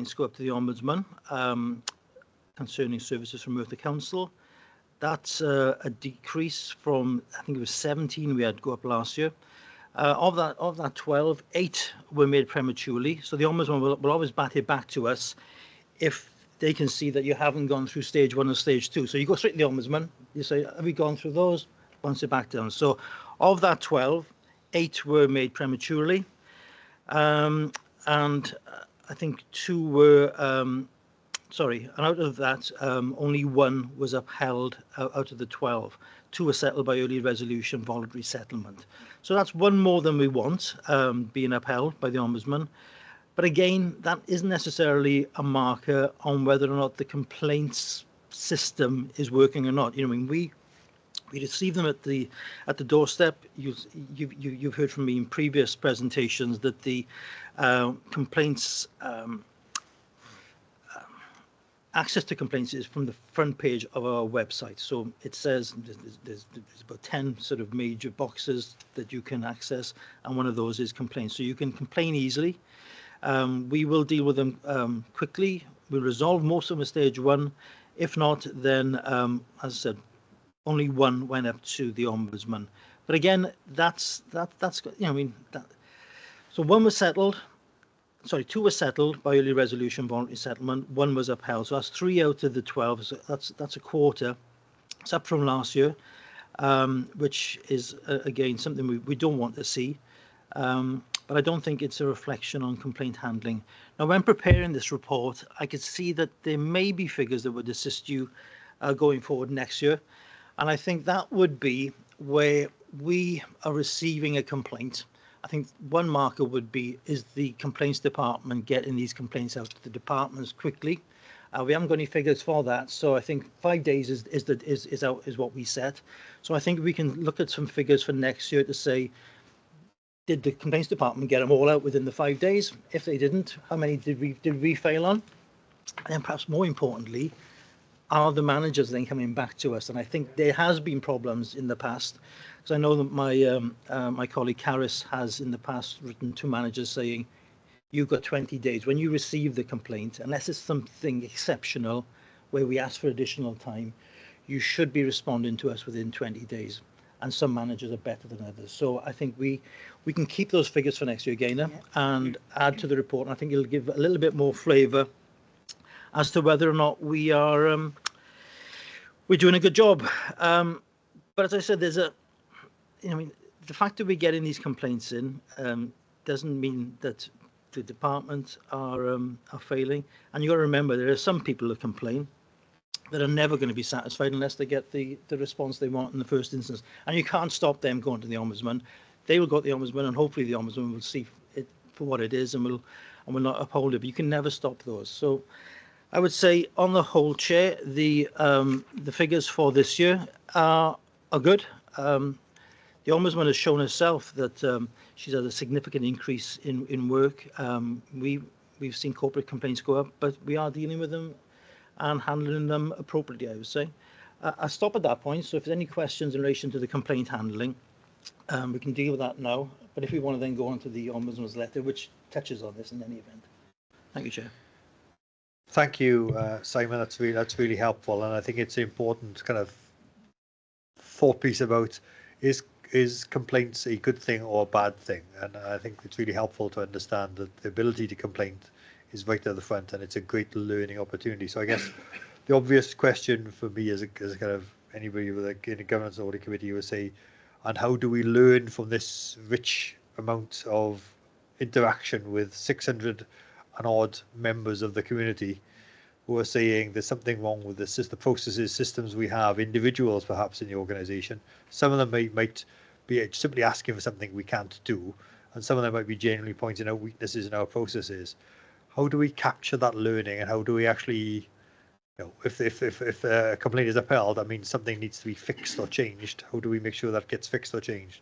complaints go up to the Ombudsman concerning services from Merthyr Council. That's a decrease from, I think it was 17 we had go up last year. Of that 12, 8 were made prematurely. So the Ombudsman will always bat it back to us if they can see that you haven't gone through stage 1 or stage 2. So you go straight to the Ombudsman, you say, have we gone through those? Bounce it back down. So of that 12, 8 were made prematurely. And I think 2 were, and out of that, only 1 was upheld out of the 12. 2 were settled by early resolution, voluntary settlement. So that's 1 more than we want being upheld by the Ombudsman. But again, that isn't necessarily a marker on whether or not the complaints system is working or not. You know, I mean, we receive them at the doorstep. You've heard from me in previous presentations that the complaints access to complaints is from the front page of our website. So it says there's about 10 sort of major boxes that you can access, and one of those is complaints. So you can complain easily. We will deal with them quickly. We'll resolve most of them at stage 1. If not, then, as I said, only 1 went up to the Ombudsman. But again, that's you know, I mean, so 1 was settled. Sorry, 2 were settled by early resolution, voluntary settlement. 1 was upheld. So that's 3 out of the 12. So that's a quarter. It's up from last year, which is again something we don't want to see. But I don't think it's a reflection on complaint handling. Now, when preparing this report, I could see that there may be figures that would assist you going forward next year. And I think that would be where we are receiving a complaint. I think 1 marker would be, is the complaints department getting these complaints out to the departments quickly? We haven't got any figures for that, so I think 5 days is what we set. So I think we can look at some figures for next year to say, did the complaints department get them all out within the 5 days? If they didn't, how many did we fail on? And then perhaps more importantly, are the managers then coming back to us? And I think there has been problems in the past, because I know that my colleague Caris has in the past written to managers saying, you've got 20 days. When you receive the complaint, unless it's something exceptional where we ask for additional time, you should be responding to us within 20 days. And some managers are better than others. So I think we can keep those figures for next year, Gaynor, and add to the report. And I think it'll give a little bit more flavour as to whether or not we are we're doing a good job. But as I said, there's a, you know, I mean, the fact that we're getting these complaints in doesn't mean that the department are failing. And you've got to remember, there are some people that complain that are never going to be satisfied unless they get the response they want in the first instance. And you can't stop them going to the Ombudsman. They will go to the Ombudsman, and hopefully the Ombudsman will see it for what it is and will not uphold it. But you can never stop those. So I would say, on the whole, Chair, the figures for this year are good. The Ombudsman has shown herself that she's had a significant increase in work. We've seen corporate complaints go up, but we are dealing with them and handling them appropriately, I would say. I'll stop at that point. So if there's any questions in relation to the complaint handling, we can deal with that now. But if we want to then go on to the Ombudsman's letter, which touches on this in any event. Thank you, Chair. Thank you, Simon. That's really helpful, and I think it's an important kind of thought piece about is complaints a good thing or a bad thing, and I think it's really helpful to understand that the ability to complain is right at the front, and it's a great learning opportunity. So I guess the obvious question for me as a kind of anybody with in a governance audit committee would say, and how do we learn from this rich amount of interaction with 600 and odd members of the community who are saying there's something wrong with the processes, systems we have, individuals perhaps in the organisation. Some of them might be simply asking for something we can't do, and some of them might be genuinely pointing out weaknesses in our processes. How do we capture that learning, and how do we actually, you know, if a complaint is upheld, that means something needs to be fixed or changed. How do we make sure that gets fixed or changed?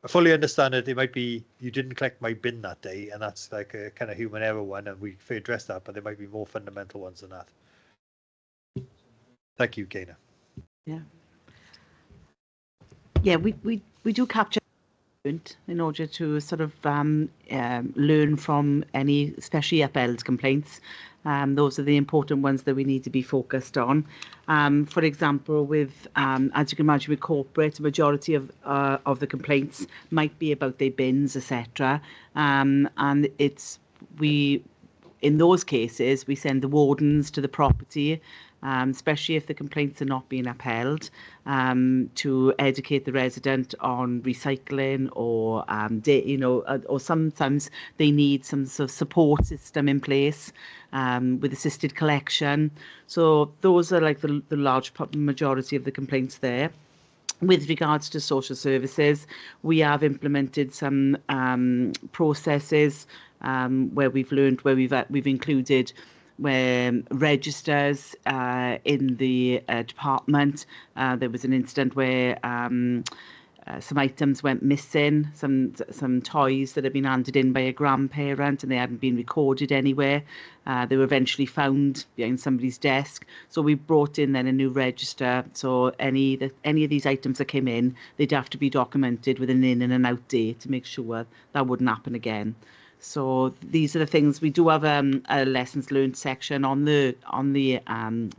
I fully understand it. It might be you didn't collect my bin that day, and that's like a kind of human error one, and we address that. But there might be more fundamental ones than that. Thank you, Gaynor. Yeah. We do capture in order to sort of learn from any, especially upheld complaints. Those are the important ones that we need to be focused on. For example, with as you can imagine, with corporate, a majority of the complaints might be about their bins, etc. And in those cases, we send the wardens to the property, especially if the complaints are not being upheld, to educate the resident on recycling, or or sometimes they need some sort of support system in place with assisted collection. So those are like the large majority of the complaints there. With regards to social services, we have implemented some processes where we've included registers in the department. There was an incident where some items went missing, some toys that had been handed in by a grandparent and they hadn't been recorded anywhere. They were eventually found behind somebody's desk. So we brought in then a new register. So any of these items that came in, they'd have to be documented with an in and an out date to make sure that wouldn't happen again. So these are the things. We do have a lessons learned section on the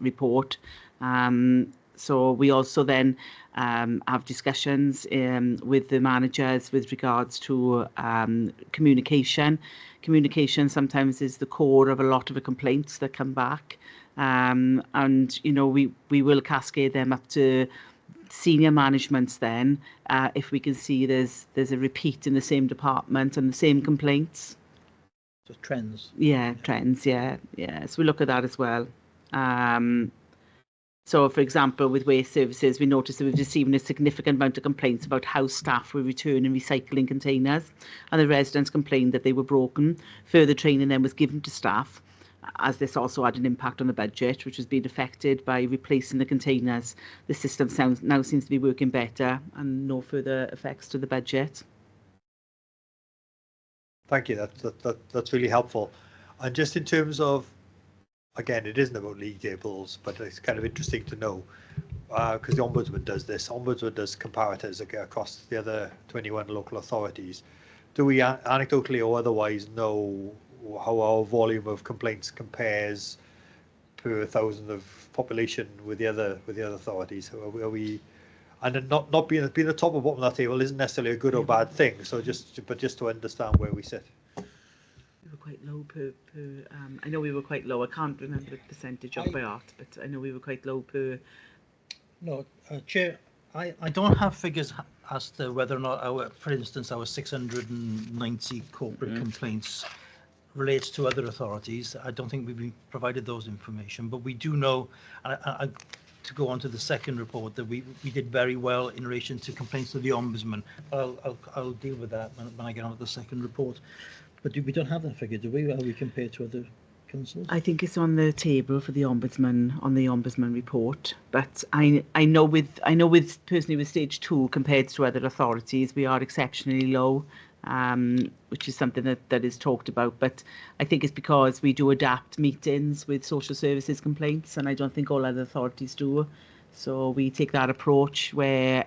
report. So we also then have discussions with the managers with regards to communication. Communication sometimes is the core of a lot of the complaints that come back. And, we will cascade them up to senior managements then, if we can see there's a repeat in the same department and the same complaints. So trends. Yeah, trends, yeah. So we look at that as well. So, for example, with waste services, we noticed that we've received a significant amount of complaints about how staff were returning recycling containers, and the residents complained that they were broken. Further training then was given to staff, as this also had an impact on the budget, which has been affected by replacing the containers. The system now seems to be working better, and no further effects to the budget. Thank you. That's really helpful. And just in terms of, again, it isn't about league tables, but it's kind of interesting to know, because the Ombudsman does this. Ombudsman does comparators across the other 21 local authorities. Do we anecdotally or otherwise know how our volume of complaints compares per 1,000 of population with the other authorities? Are we, and not being the top or bottom of that table isn't necessarily a good or bad thing. So just to understand where we sit. We were quite low per I know we were quite low. I can't remember the percentage of by heart, but I know we were quite low per. No, Chair, I don't have figures as to whether or not for instance, our 690 corporate complaints relates to other authorities. I don't think we've been provided those information, but we do know, to go on to the second report, that we did very well in relation to complaints to the Ombudsman. I'll deal with that when I get on to the second report. But we don't have that figure, do we? How we compare to other councils? I think it's on the table for the Ombudsman on the Ombudsman report. But I know with personally with stage 2 compared to other authorities, we are exceptionally low, which is something that is talked about. But I think it's because we do adapt meetings with social services complaints, and I don't think all other authorities do. So we take that approach where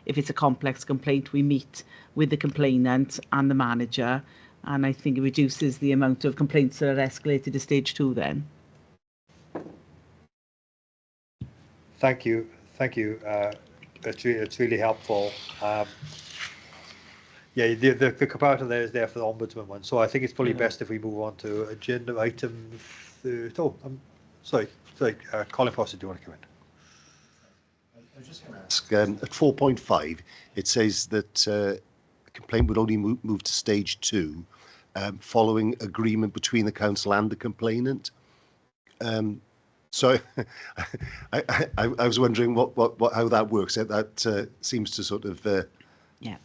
if it's a complex complaint, we meet with the complainant and the manager. And I think it reduces the amount of complaints that are escalated to stage 2 then. Thank you. It's really helpful. Yeah, the comparator there is there for the Ombudsman one. So I think it's probably best if we move on to agenda item 30. Oh, sorry, Colin Foster, do you want to come in? I was just going to ask, at 4.5, it says that a complaint would only move to stage 2 following agreement between the council and the complainant. So I was wondering how that works. That seems to sort of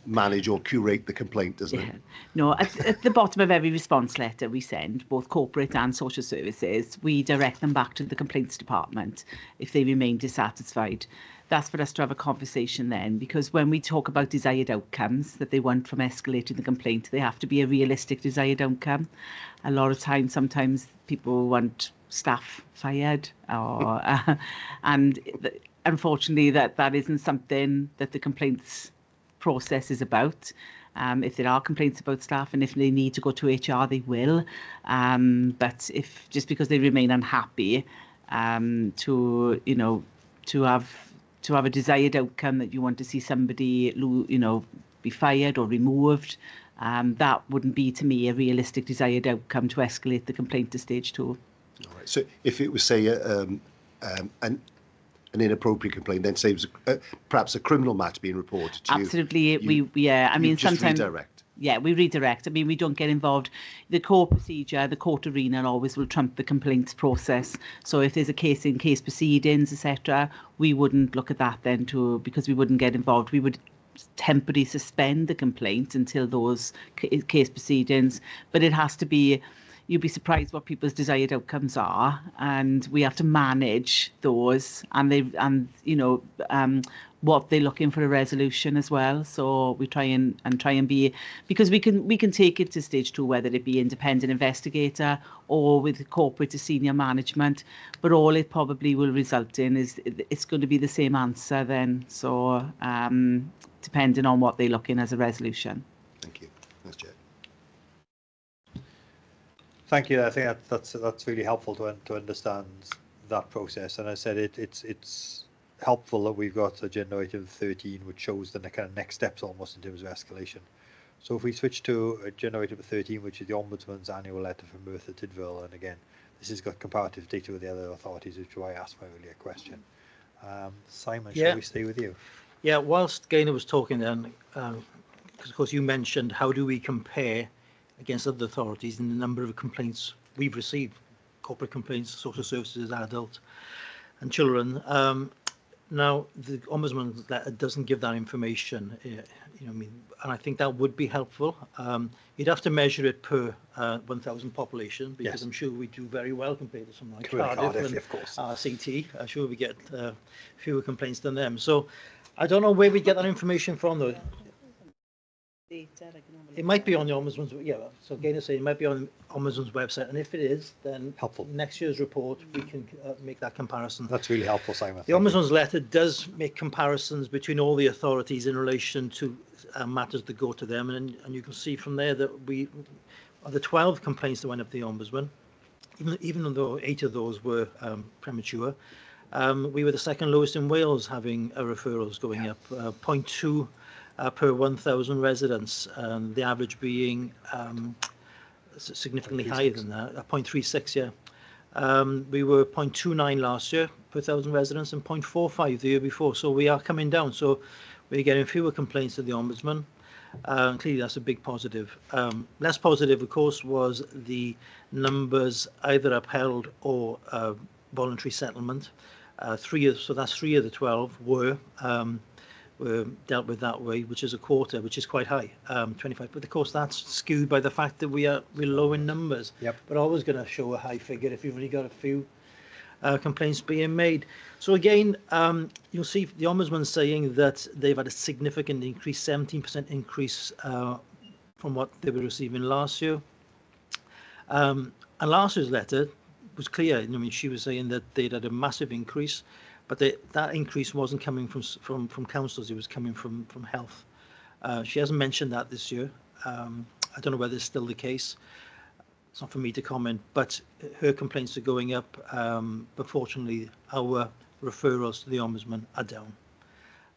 manage or curate the complaint, doesn't it? No, at the bottom of every response letter we send, both corporate and social services, we direct them back to the complaints department if they remain dissatisfied. That's for us to have a conversation then, because when we talk about desired outcomes that they want from escalating the complaint, they have to be a realistic desired outcome. A lot of times, sometimes people want staff fired, or and unfortunately that isn't something that the complaints process is about. If there are complaints about staff and if they need to go to HR, they will. But if just because they remain unhappy, to have a desired outcome that you want to see somebody, be fired or removed, that wouldn't be to me a realistic desired outcome to escalate the complaint to stage 2. All right. So if it was, say, an inappropriate complaint, then say it was perhaps a criminal matter being reported to Absolutely, you, I mean, just sometimes redirect. Yeah, we redirect. I mean, we don't get involved. The court procedure, the court arena always will trump the complaints process. So if there's a case proceedings, etc., we wouldn't look at that then because we wouldn't get involved. We would temporarily suspend the complaint until those case proceedings. But it has to be. You'd be surprised what people's desired outcomes are, and we have to manage those, and what they're looking for a resolution as well. So we try and be, because we can take it to stage 2, whether it be independent investigator or with corporate to senior management. But all it probably will result in is it's going to be the same answer then. So depending on what they're looking as a resolution. Thank you. Thanks, Chair. Thank you. I think that's really helpful to understand that process. And I said it's helpful that we've got agenda item 13, which shows the kind of next steps almost in terms of escalation. So if we switch to agenda item 13, which is the Ombudsman's annual letter from Merthyr Tydfil, and again, this has got comparative data with the other authorities, which is why I asked my earlier question. Simon, shall we stay with you? Yeah, whilst Gaynor was talking then, because of course you mentioned how do we compare against other authorities in the number of complaints we've received, corporate complaints, social services, adult and children. Now, the Ombudsman's letter doesn't give that information, and I think that would be helpful. You'd have to measure it per 1,000 population, because yes, I'm sure we do very well compared to something like Cardiff and of course. RCT. I'm sure we get fewer complaints than them. So I don't know where we get that information from, though. It might be on the Ombudsman's, so Gaynor saying it might be on the Ombudsman's website, and if it is, then helpful. Next year's report we can make that comparison. That's really helpful, Simon. The Ombudsman's letter does make comparisons between all the authorities in relation to matters that go to them, and you can see from there that of the 12 complaints that went up to the Ombudsman, even though 8 of those were premature, we were the second lowest in Wales, having referrals going up 0.2 per 1,000 residents, the average being significantly higher than that, 0.36, we were 0.29 last year per 1,000 residents and 0.45 the year before, so we are coming down. So we're getting fewer complaints to the Ombudsman. Clearly that's a big positive. Less positive, of course, was the numbers either upheld or voluntary settlement. So that's 3 of the 12 were dealt with that way, which is a quarter, which is quite high, 25. But of course, that's skewed by the fact that we're low in numbers. Yep. But always going to show a high figure if you've only got a few complaints being made. So again, you'll see the Ombudsman saying that they've had a significant increase, 17% increase from what they were receiving last year. And last year's letter was clear. I mean, she was saying that they'd had a massive increase, but that increase wasn't coming from councils, it was coming from health. She hasn't mentioned that this year. I don't know whether it's still the case. It's not for me to comment, but her complaints are going up. But fortunately, our referrals to the Ombudsman are down.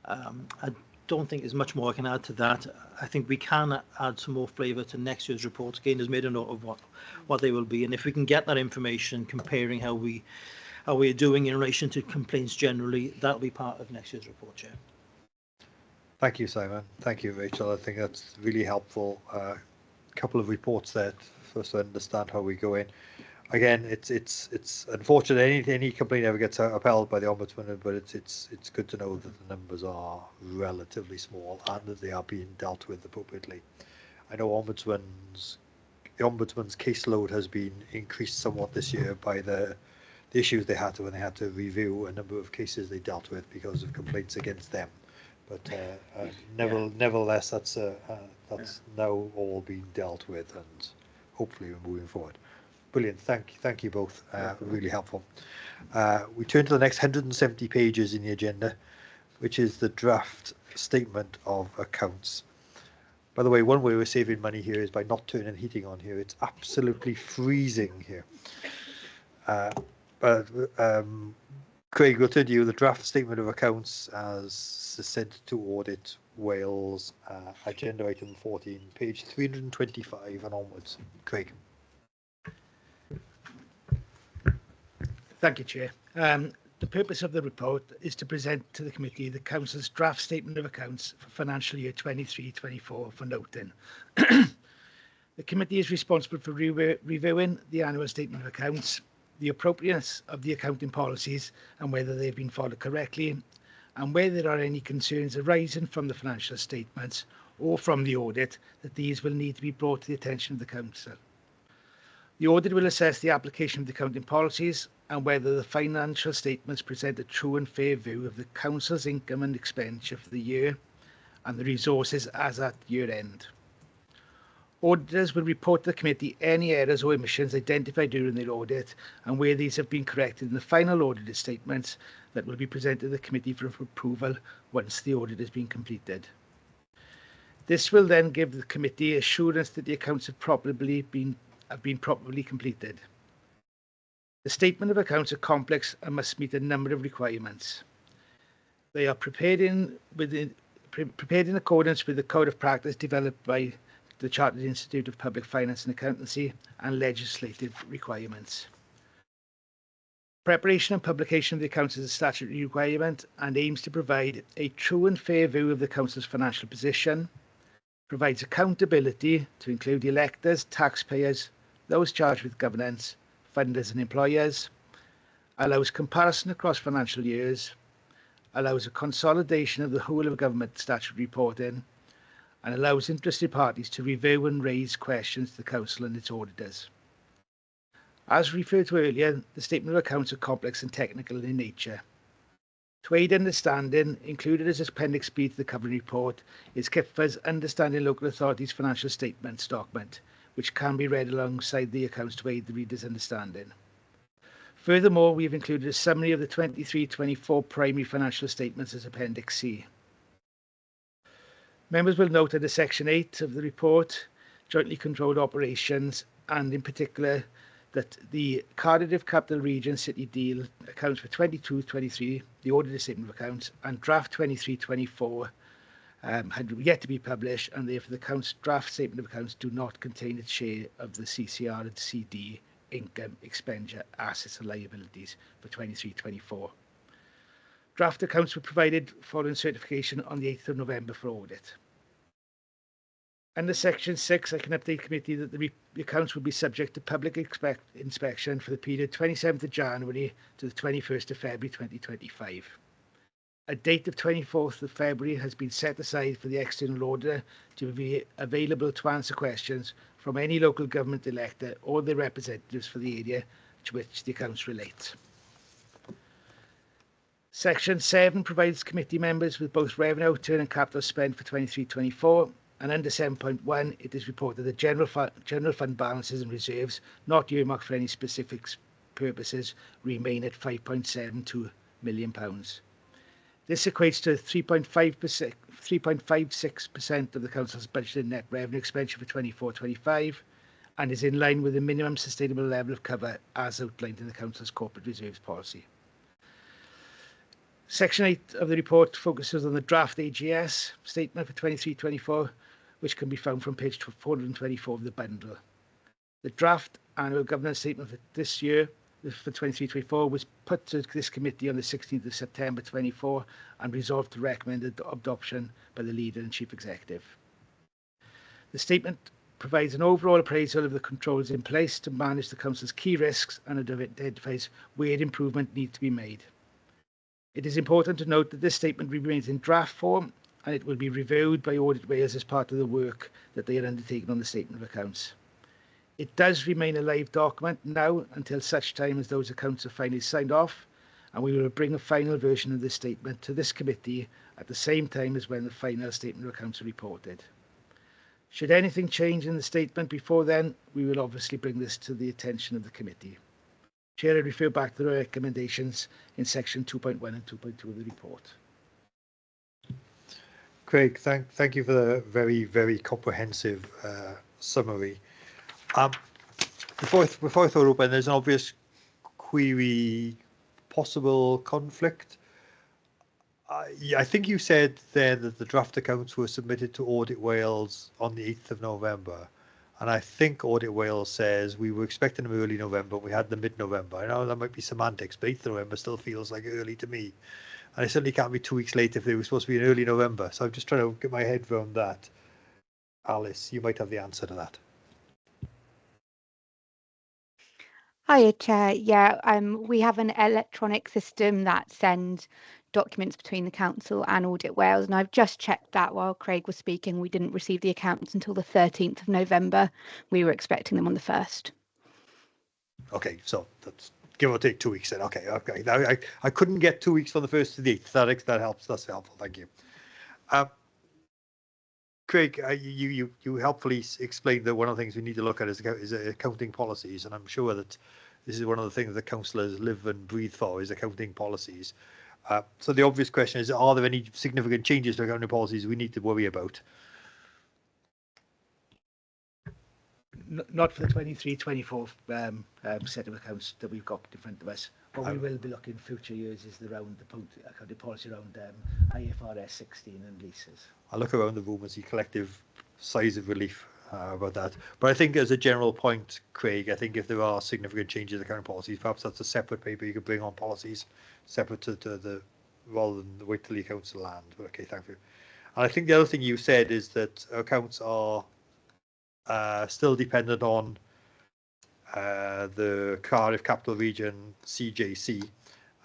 I don't think there's much more I can add to that. I think we can add some more flavour to next year's report. Again, has made a note of what they will be. And if we can get that information comparing how we're doing in relation to complaints generally, that'll be part of next year's report, Chair. Thank you, Simon. Thank you, Rachel. I think that's really helpful. A couple of reports there for us to understand how we go in. Again, it's unfortunate any complaint ever gets upheld by the Ombudsman, but it's good to know that the numbers are relatively small and that they are being dealt with appropriately. I know the Ombudsman's caseload has been increased somewhat this year by the issues they had when they had to review a number of cases they dealt with because of complaints against them. But nevertheless, that's now all being dealt with, and hopefully we're moving forward. Brilliant. Thank you both. Really helpful. We turn to the next 170 pages in the agenda, which is the draft statement of accounts. By the way, one way we're saving money here is by not turning heating on here. It's absolutely freezing here. But Craig, we'll turn to you. The draft statement of accounts as sent to Audit Wales, agenda item 14, page 325 and onwards. Craig. Thank you, Chair. The purpose of the report is to present to the committee the Council's draft statement of accounts for financial year 23-24 for noting. The committee is responsible for reviewing the annual statement of accounts, the appropriateness of the accounting policies and whether they've been followed correctly, and where there are any concerns arising from the financial statements or from the audit, that these will need to be brought to the attention of the Council. The audit will assess the application of the accounting policies and whether the financial statements present a true and fair view of the Council's income and expenditure for the year and the resources as at year end. Auditors will report to the committee any errors or omissions identified during their audit and where these have been corrected in the final audited statements that will be presented to the committee for approval once the audit has been completed. This will then give the committee assurance that the accounts have been properly completed. The statement of accounts are complex and must meet a number of requirements. They are prepared in accordance with the code of practice developed by the Chartered Institute of Public Finance and Accountancy and legislative requirements. Preparation and publication of the accounts is a statutory requirement and aims to provide a true and fair view of the Council's financial position, provides accountability to include electors, taxpayers, those charged with governance, funders and employers, allows comparison across financial years, allows a consolidation of the whole of government statutory reporting, and allows interested parties to review and raise questions to the Council and its auditors. As referred to earlier, the statement of accounts are complex and technical in nature. To aid understanding, included as Appendix B to the covering report is KIFA's Understanding Local Authorities Financial Statements document, which can be read alongside the accounts to aid the reader's understanding. Furthermore, we have included a summary of the 23-24 primary financial statements as Appendix C. Members will note under Section 8 of the report, jointly controlled operations, and in particular that the Cardiff Capital Region City deal accounts for 22-23, the audited statement of accounts, and draft 23-24 had yet to be published, and therefore the Council's draft statement of accounts do not contain its share of the CCR and CD income, expenditure, assets and liabilities for 23-24. Draft accounts were provided following certification on the 8th of November for audit. Under Section 6, I can update the committee that the accounts will be subject to public inspection for the period 27th of January to the 21st of February 2025. A date of 24th of February has been set aside for the external auditor to be available to answer questions from any local government elector or their representatives for the area to which the accounts relate. Section 7 provides committee members with both revenue outturn and capital spend for 23-24, and under 7.1 it is reported that general fund balances and reserves not earmarked for any specific purposes remain at £5.72 million. This equates to 3.56% of the Council's budgeted net revenue expenditure for 24-25 and is in line with the minimum sustainable level of cover as outlined in the Council's corporate reserves policy. Section 8 of the report focuses on the draft AGS statement for 23-24, which can be found from page 424 of the bundle. The draft annual governance statement for this year, for 23-24, was put to this committee on the 16th of September 24 and resolved to recommend adoption by the leader and chief executive. The statement provides an overall appraisal of the controls in place to manage the Council's key risks and identifies where improvement needs to be made. It is important to note that this statement remains in draft form and it will be reviewed by Audit Wales as part of the work that they are undertaking on the statement of accounts. It does remain a live document now until such time as those accounts are finally signed off, and we will bring a final version of this statement to this committee at the same time as when the final statement of accounts are reported. Should anything change in the statement before then, we will obviously bring this to the attention of the committee. Chair, I refer back to the recommendations in section 2.1 and 2.2 of the report. Craig, thank you for the very comprehensive summary. Before I throw it open, there's an obvious query, possible conflict. I think you said there that the draft accounts were submitted to Audit Wales on the 8th of November. And I think Audit Wales says we were expecting them early November. We had them mid-November. I know that might be semantics, but 8th of November still feels like early to me. And it certainly can't be 2 weeks late if they were supposed to be in early November. So I'm just trying to get my head around that. Alice, you might have the answer to that. Hiya, Chair. Yeah, we have an electronic system that sends documents between the Council and Audit Wales, and I've just checked that while Craig was speaking. We didn't receive the accounts until the 13th of November. We were expecting them on the 1st. Okay, so that's give or take 2 weeks then. Okay. I couldn't get 2 weeks from the 1st to the 8th. That helps. That's helpful. Thank you. Craig, you helpfully explained that one of the things we need to look at is accounting policies, and I'm sure that this is one of the things that councillors live and breathe for, is accounting policies. So the obvious question is, are there any significant changes to accounting policies we need to worry about? Not for the 23-24 set of accounts that we've got in front of us. What we will be looking in future years is around the accounting policy around IFRS 16 and leases. I look around the room and see collective sighs of relief about that. But I think as a general point, Craig, I think if there are significant changes to accounting policies, perhaps that's a separate paper you could bring on policies, separate to the, rather than wait till the accounts land. But okay, thank you. And I think the other thing you said is that accounts are still dependent on the Cardiff Capital Region CJC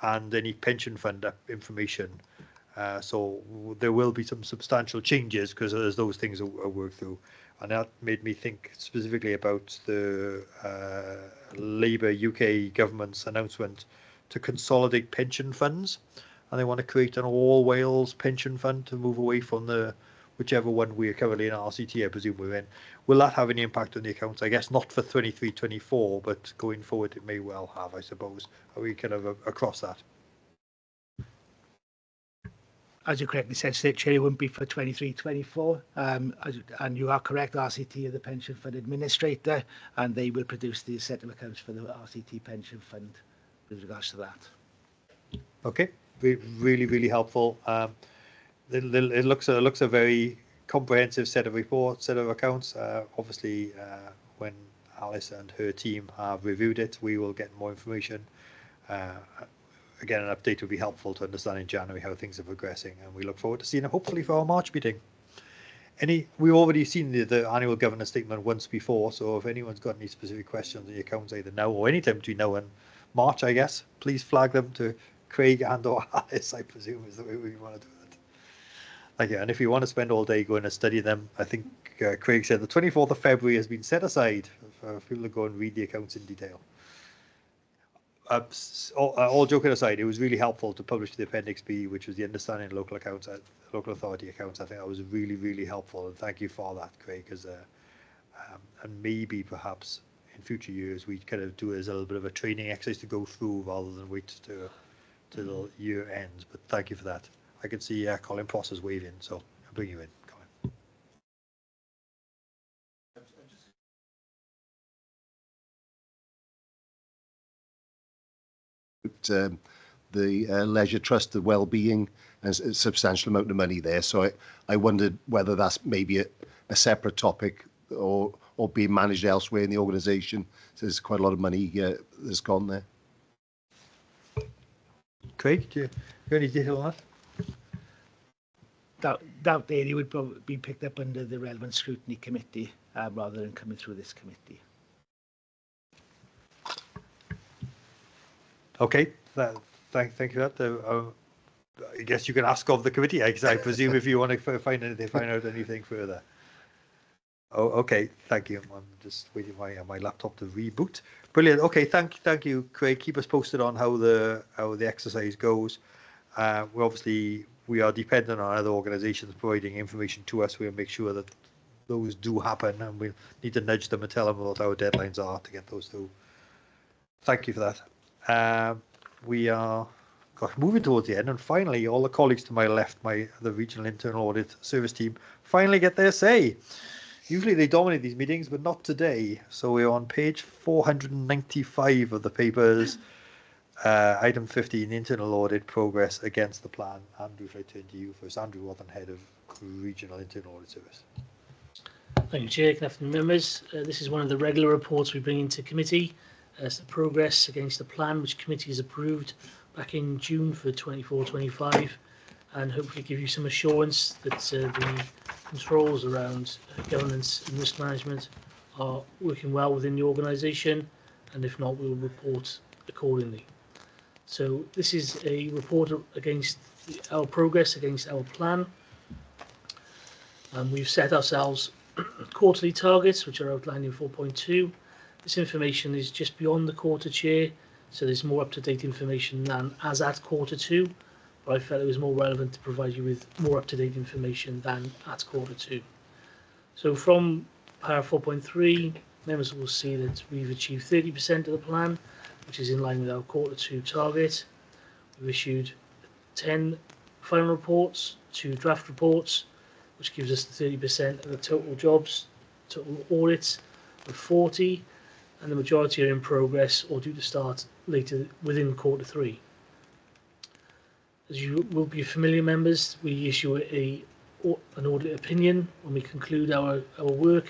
and any pension fund information. So there will be some substantial changes because as those things are worked through. And that made me think specifically about the Labour UK government's announcement to consolidate pension funds. And they want to create an all Wales pension fund to move away from the whichever one we are currently in RCT, I presume we're in. Will that have any impact on the accounts? I guess not for 23-24, but going forward it may well have, I suppose. Are we kind of across that? As you correctly said, Chair, it wouldn't be for 23-24. And you are correct, RCT are the pension fund administrator, and they will produce the set of accounts for the RCT pension fund with regards to that. Okay. Really helpful. It looks a very comprehensive set of reports, set of accounts. Obviously, when Alice and her team have reviewed it, we will get more information. Again, an update would be helpful to understand in January how things are progressing, and we look forward to seeing it hopefully for our March meeting. We've already seen the annual governance statement once before, so if anyone's got any specific questions on the accounts either now or anytime between now and March, I guess, please flag them to Craig and or Alice, I presume is the way we want to do it. Thank you. And if you want to spend all day going and study them, I think Craig said the 24th of February has been set aside for people to go and read the accounts in detail. All joking aside, it was really helpful to publish the Appendix B, which was the understanding of local accounts, local authority accounts. I think that was really helpful, and thank you for that, Craig. And maybe perhaps in future years we kind of do it as a little bit of a training exercise to go through rather than wait till the year ends. But thank you for that. I can see Colin Pross is waving, so I'll bring you in, Colin. The Leisure Trust, the well-being, and a substantial amount of money there. So I wondered whether that's maybe a separate topic or being managed elsewhere in the organisation. So there's quite a lot of money that's gone there. Craig, do you have any detail on that? That area would probably be picked up under the relevant scrutiny committee rather than coming through this committee. Okay, thank you for that. I guess you can ask of the committee, I presume, if you want to find out anything further. Oh, okay, thank you. I'm just waiting for my laptop to reboot. Brilliant. Okay, thank you, Craig. Keep us posted on how the exercise goes. We are dependent on other organisations providing information to us. We'll make sure that those do happen, and we'll need to nudge them and tell them what our deadlines are to get those through. Thank you for that. We are gosh, moving towards the end, and finally, all the colleagues to my left, the regional internal audit service team, finally get their say. Usually they dominate these meetings, but not today. So we're on page 495 of the papers. Item 15, internal audit progress against the plan. Andrew, if I turn to you first. Andrew Wathen, head of regional internal audit service. Thank you, Chair. Good afternoon, members. This is one of the regular reports we bring into committee as the progress against the plan which committee has approved back in June for 24-25, and hopefully give you some assurance that the controls around governance and risk management are working well within the organisation, and if not, we'll report accordingly. So this is a report against our progress against our plan, and we've set ourselves quarterly targets which are outlined in 4.2. This information is just beyond the quarter, Chair, so there's more up-to-date information than as at quarter 2, but I felt it was more relevant to provide you with more up-to-date information than at quarter 2. So from para 4.3, members will see that we've achieved 30% of the plan, which is in line with our quarter 2 target. We've issued 10 final reports, 2 draft reports, which gives us 30% of the total jobs, total audits of 40, and the majority are in progress or due to start later within quarter 3. As you will be familiar, members, we issue an audit opinion when we conclude our work,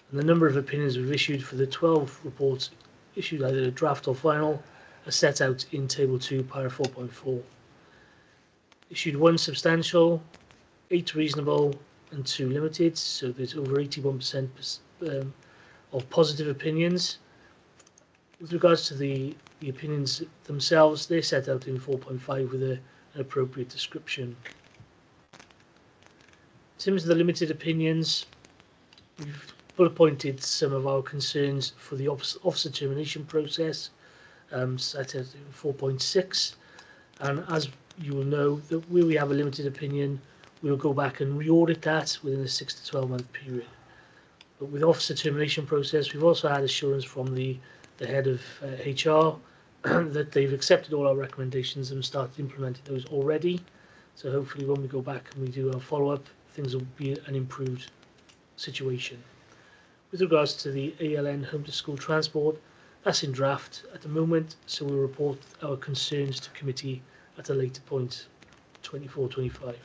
and the number of opinions we've issued for the 12 reports issued either a draft or final are set out in table 2, para 4.4. Issued 1 substantial, 8 reasonable and 2 limited, so there's over 81% of positive opinions. With regards to the opinions themselves, they're set out in 4.5 with an appropriate description. In terms of the limited opinions, we've bullet pointed some of our concerns for the officer termination process, set out in 4.6, and as you will know, that where we have a limited opinion, we'll go back and re-audit that within a 6 to 12 month period. But with officer termination process, we've also had assurance from the head of HR that they've accepted all our recommendations and started implementing those already. So hopefully when we go back and we do our follow-up, things will be an improved situation. With regards to the ALN home to school transport, that's in draft at the moment, so we'll report our concerns to committee at a later point, 24-25. In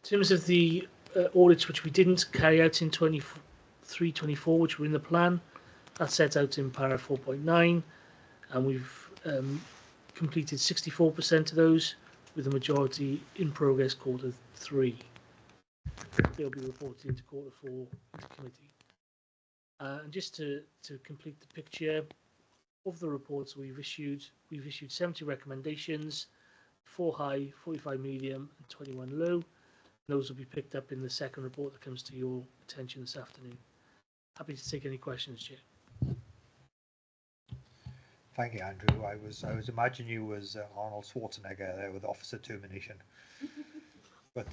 terms of the audits which we didn't carry out in 23-24, which were in the plan, that's set out in para 4.9, and we've completed 64% of those, with the majority in progress quarter 3. They'll be reported into quarter 4 into committee. And just to complete the picture of the reports we've issued 70 recommendations, 4 high, 45 medium, and 21 low. Those will be picked up in the second report that comes to your attention this afternoon. Happy to take any questions, Chair. Thank you, Andrew. I was imagining you as Arnold Schwarzenegger there with officer termination. But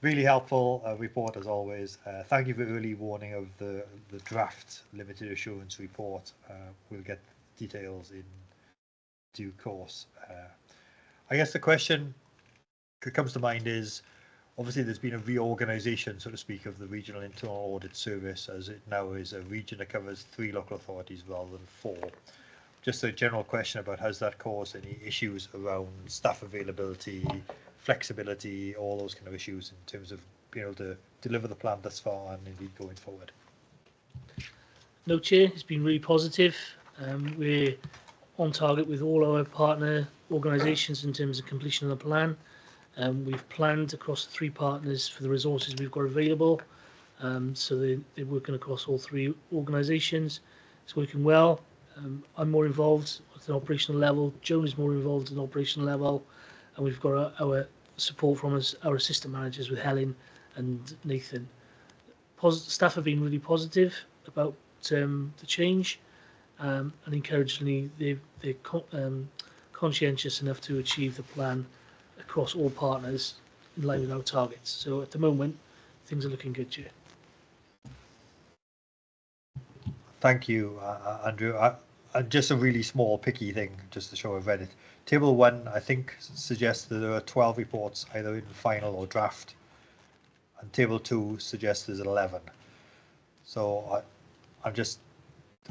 really helpful report as always. Thank you for early warning of the draft limited assurance report. We'll get details in due course. I guess the question that comes to mind is, obviously there's been a reorganisation, so to speak, of the regional internal audit service, as it now is a region that covers 3 local authorities rather than 4. Just a general question about, has that caused any issues around staff availability, flexibility, all those kind of issues in terms of being able to deliver the plan thus far and indeed going forward? No, Chair, it's been really positive. We're on target with all our partner organisations in terms of completion of the plan. We've planned across the 3 partners for the resources we've got available, so they're working across all 3 organisations. It's working well. I'm more involved at an operational level, Joan is more involved at an operational level, and we've got our support from our assistant managers with Helen and Nathan. Staff have been really positive about the change, and encouragingly they're conscientious enough to achieve the plan across all partners in line with our targets. So at the moment, things are looking good, Chair. Thank you, Andrew. and just a really small picky thing, just to show I've read it. Table 1, I think, suggests that there are 12 reports, either in final or draft. And Table 2 suggests there's 11. So I'm just,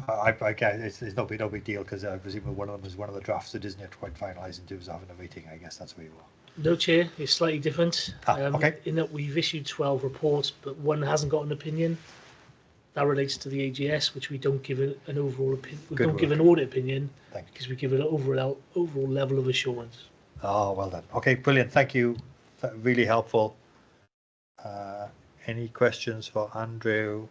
I guess it's no big deal, because I presume one of them is one of the drafts that isn't yet quite finalised in terms of having a rating. I guess that's where you are. No, Chair, it's slightly different. Okay. In that we've issued 12 reports, but one hasn't got an opinion. That relates to the AGS, which we don't give an overall opinion. We don't give an audit opinion because we give it an overall level of assurance. Oh, well done. Okay, brilliant. Thank you. Really helpful. Any questions for Andrew?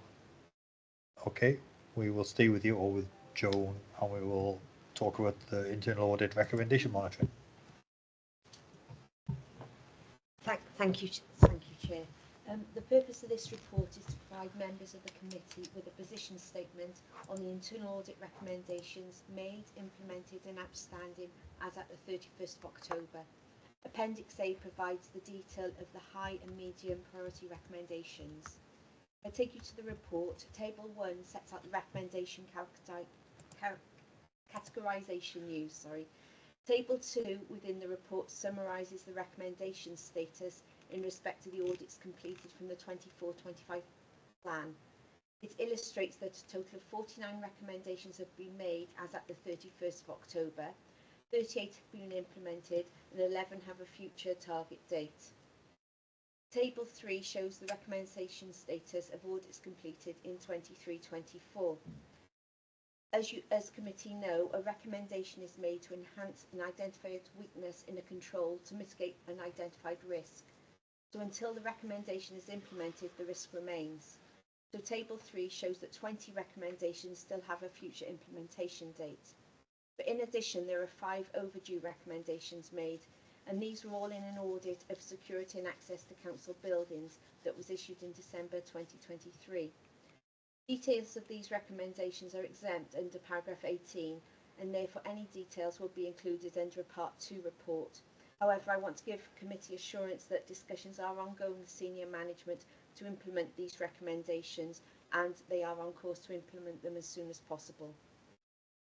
Okay, we will stay with you or with Joan, and we will talk about the internal audit recommendation monitoring. Thank you, Chair. The purpose of this report is to provide members of the committee with a position statement on the internal audit recommendations made, implemented and outstanding as at the 31st of October. Appendix A provides the detail of the high and medium priority recommendations. I take you to the report. Table 1 sets out the recommendation categorisation used. Table 2 within the report summarises the recommendation status in respect to the audits completed from the 24-25 plan. It illustrates that a total of 49 recommendations have been made as at the 31st of October, 38 have been implemented and 11 have a future target date. Table 3 shows the recommendation status of audits completed in 23-24. As committee know, a recommendation is made to enhance an identified weakness in a control to mitigate an identified risk. So until the recommendation is implemented, the risk remains. So Table 3 shows that 20 recommendations still have a future implementation date. But in addition, there are 5 overdue recommendations made, and these were all in an audit of security and access to council buildings that was issued in December 2023. Details of these recommendations are exempt under paragraph 18, and therefore any details will be included under a Part 2 report. However, I want to give committee assurance that discussions are ongoing with senior management to implement these recommendations, and they are on course to implement them as soon as possible.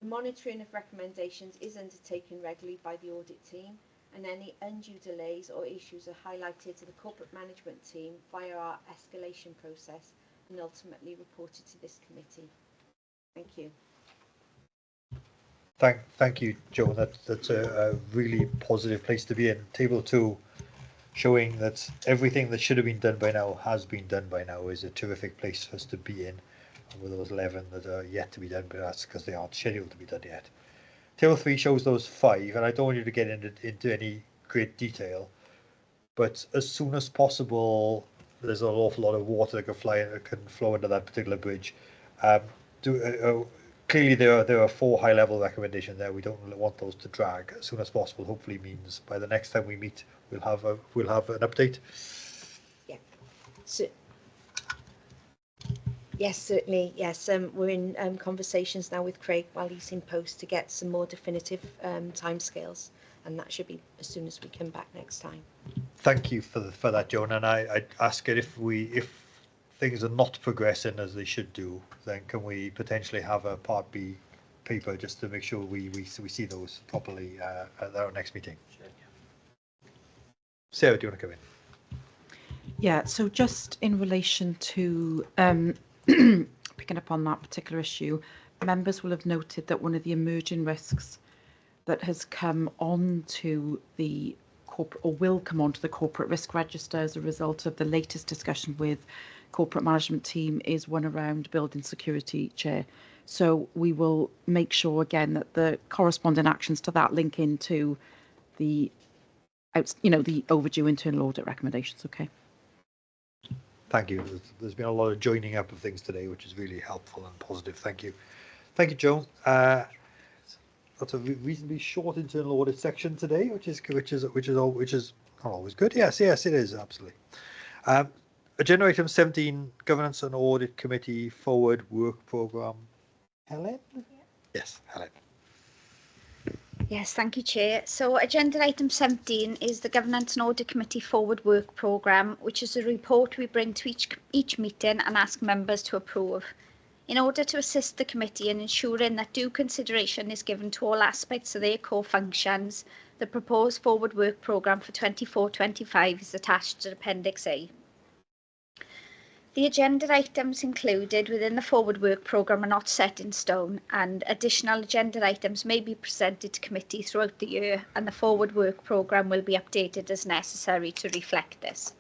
The monitoring of recommendations is undertaken regularly by the audit team, and any undue delays or issues are highlighted to the corporate management team via our escalation process and ultimately reported to this committee. Thank you. Thank you, Joan. That's a really positive place to be in. Table 2, showing that everything that should have been done by now has been done by now, is a terrific place for us to be in. And with those 11 that are yet to be done, but that's because they aren't scheduled to be done yet. Table 3 shows those 5, and I don't want you to get into any great detail, but as soon as possible, there's an awful lot of water that can flow into that particular bridge. Clearly, there are 4 high-level recommendations there. We don't want those to drag. As soon as possible, hopefully, means by the next time we meet, we'll have an update. Yeah. So, yes, certainly. Yes, we're in conversations now with Craig while he's in post to get some more definitive timescales, and that should be as soon as we come back next time. Thank you for that, Joan. And I ask it, if things are not progressing as they should do, then can we potentially have a Part B paper just to make sure we see those properly at our next meeting? Sure. Sarah, do you want to come in? Yeah, so just in relation to picking up on that particular issue, members will have noted that one of the emerging risks that has come onto the corporate, or will come onto the corporate risk register as a result of the latest discussion with corporate management team, is one around building security, Chair. So we will make sure again that the corresponding actions to that link into the, the overdue internal audit recommendations. Okay. Thank you. There's been a lot of joining up of things today, which is really helpful and positive. Thank you. Thank you, Joan. That's a reasonably short internal audit section today, which is not always good. Yes, it is, absolutely. Agenda item 17, Governance and Audit Committee Forward Work Programme. Helen? Yeah. Yes, Helen. Yes, thank you, Chair. So agenda item 17 is the Governance and Audit Committee Forward Work Programme, which is a report we bring to each meeting and ask members to approve. In order to assist the committee in ensuring that due consideration is given to all aspects of their core functions, the proposed forward work programme for 24-25 is attached to Appendix A. The agenda items included within the forward work programme are not set in stone, and additional agenda items may be presented to committee throughout the year, and the forward work programme will be updated as necessary to reflect this.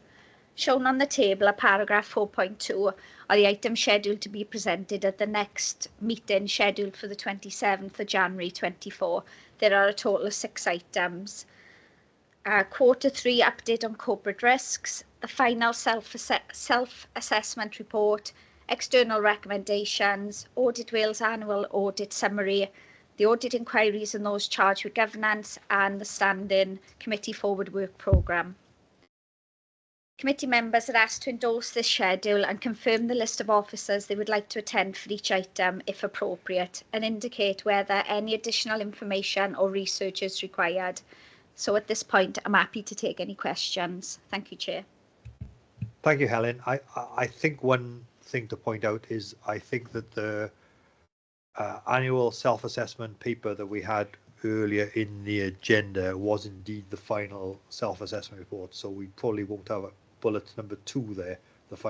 Shown on the table are paragraph 4.2 are the items scheduled to be presented at the next meeting scheduled for the 27th of January 24. There are a total of 6 items. Quarter 3 update on corporate risks, the final self-assessment report, external recommendations, Audit Wales annual audit summary, the audit inquiries and those charged with governance, and the standing committee forward work programme. Committee members are asked to endorse this schedule and confirm the list of officers they would like to attend for each item if appropriate, and indicate whether any additional information or research is required. So at this point, I'm happy to take any questions. Thank you, Chair. Thank you, Helen. I think one thing to point out is I think that the annual self-assessment paper that we had earlier in the agenda was indeed the final self-assessment report. So we probably won't have a bullet number 2 there.